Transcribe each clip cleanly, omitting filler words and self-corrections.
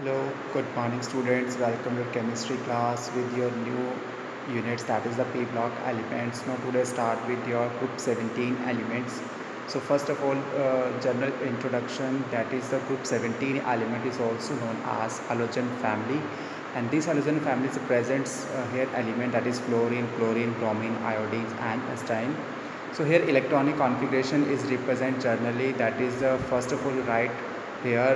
Hello, good morning students. Welcome to chemistry class with your new units, that is the P block elements. Now today start with your group 17 elements. So first of all, general introduction, that is the group 17 element is also known as halogen family, and this halogen family presents here element that is fluorine, chlorine, bromine, iodine and azide. So here electronic configuration is represent generally, that is first of all you write here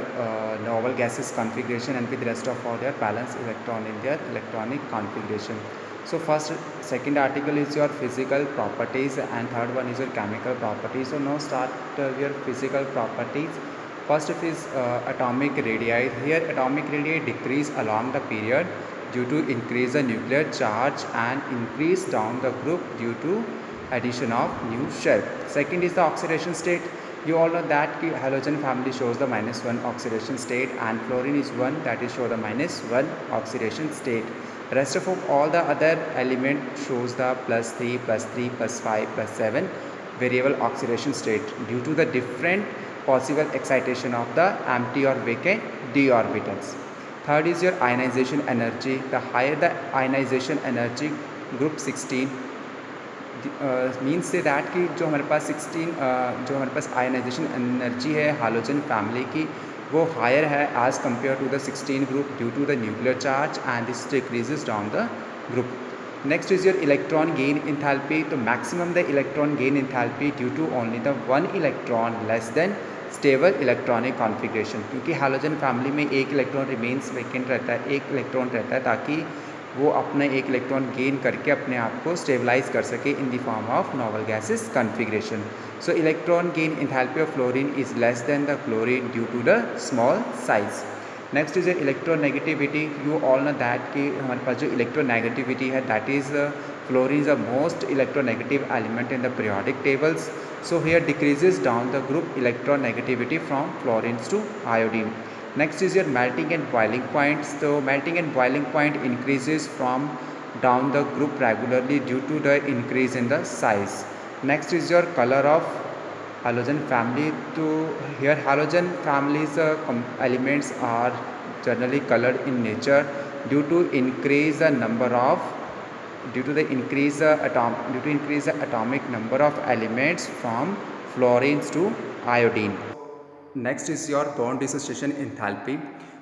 novel gases configuration, and with rest of all their balanced electron in their electronic configuration. So first second article is your physical properties and third one is your chemical properties. So now start your physical properties. First is atomic radii. Here atomic radii decrease along the period due to increase the nuclear charge and increase down the group due to addition of new shell. Second is the oxidation state. You all know that halogen family shows the -1 oxidation state and fluorine is one that is show the -1 oxidation state. Rest of all the other element shows the +3, +3, +5, +7 variable oxidation state due to the different possible excitation of the empty or vacant d orbitals. Third is your ionization energy. The higher the ionization energy, group 16 means से that कि जो हमारे पास 16 जो हमारे पास ionization energy है halogen family की, वो हायर है as compare to the 16 group due to the nuclear charge and this decreases down the group. Next is your electron gain enthalpy. तो maximum the electron gain enthalpy due to only the one electron less than stable electronic configuration, क्योंकि halogen family में एक electron remains vacant रहता है, एक electron रहता है, ताकि वो अपने एक इलेक्ट्रॉन गेन करके अपने आप को स्टेबलाइज कर सके in the form of noble gases configuration. So electron gain enthalpy of fluorine is less than the chlorine due to the small size. Next is electronegativity. You all know that कि हमारे पास जो electronegativity है that is fluorine is the most electronegative element in the periodic tables. So here decreases down the group electronegativity from fluorines to iodine. Next is your melting and boiling points. So melting and boiling point increases from down the group regularly due to the increase in the size. Next is your color of halogen family. To here halogen families elements are generally colored in nature due to increase the number of due to increase the atomic number of elements from fluorines to iodine. Next is your bond dissociation enthalpy.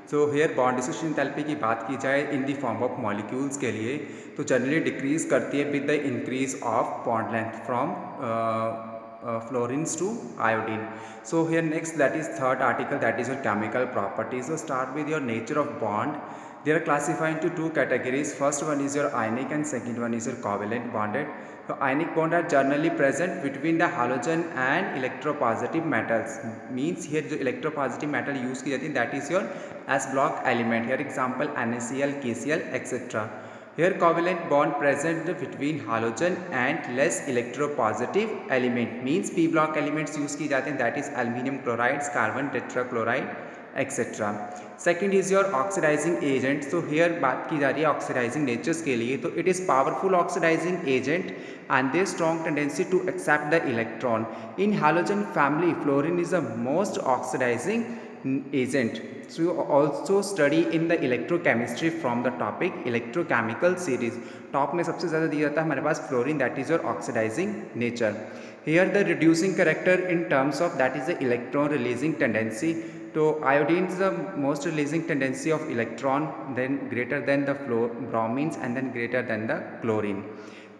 So here bond dissociation enthalpy की बात की जाए इन the form of molecules के लिए, तो generally decrease करती है with the increase of bond length from fluorines to iodine. So here next, that is third article, that is your chemical properties. So start with your nature of bond. They are classified into two categories. First one is your ionic and second one is your covalent bonded. So ionic bond are generally present between the halogen and electropositive metals. Means here जो electropositive metal use की जाती है that is your S block element. Here example NaCl, KCl, etc. Here covalent bond present between halogen and less electropositive element, means p block elements use की जाते हैं, that is aluminium chlorides, carbon tetrachloride, etc. Second is your oxidizing agent. So here बात की जा रही है oxidizing natures के लिए, तो it is powerful oxidizing agent and they strong tendency to accept the electron. In halogen family, fluorine is the most oxidizing agent. So you also study in the electrochemistry from the topic electrochemical series. Top में सबसे ज़्यादा दिया जाता है हमारे पास fluorine, that is your oxidizing nature. Here the reducing character in terms of that is the electron releasing tendency. तो iodine is the most releasing tendency of electron, then greater than the bromines and then greater than the chlorine.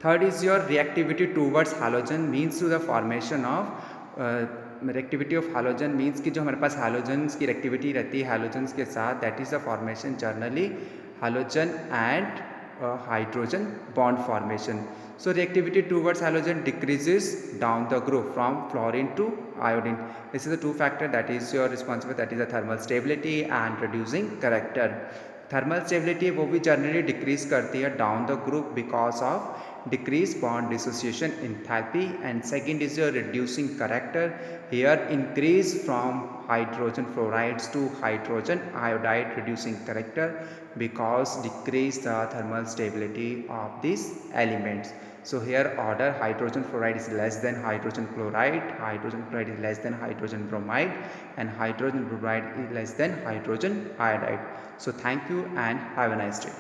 Third is your reactivity towards halogen, means to the formation of reactivity of halogen, means कि जो हमारे पास halogens की reactivity रहती है halogens के साथ, that is the formation generally halogen and hydrogen bond formation. So reactivity towards halogen decreases down the group from fluorine to iodine. This is the two factor that is your responsible, that is the thermal stability and reducing character. Thermal stability वो भी generally decrease करती है down the group because of decrease bond dissociation enthalpy. And second is your reducing character. Here increase from hydrogen fluorides to hydrogen iodide reducing character because decrease the thermal stability of these elements. So here order: hydrogen fluoride is less than hydrogen chloride, hydrogen chloride is less than hydrogen bromide, and hydrogen bromide is less than hydrogen iodide. So thank you and have a nice day.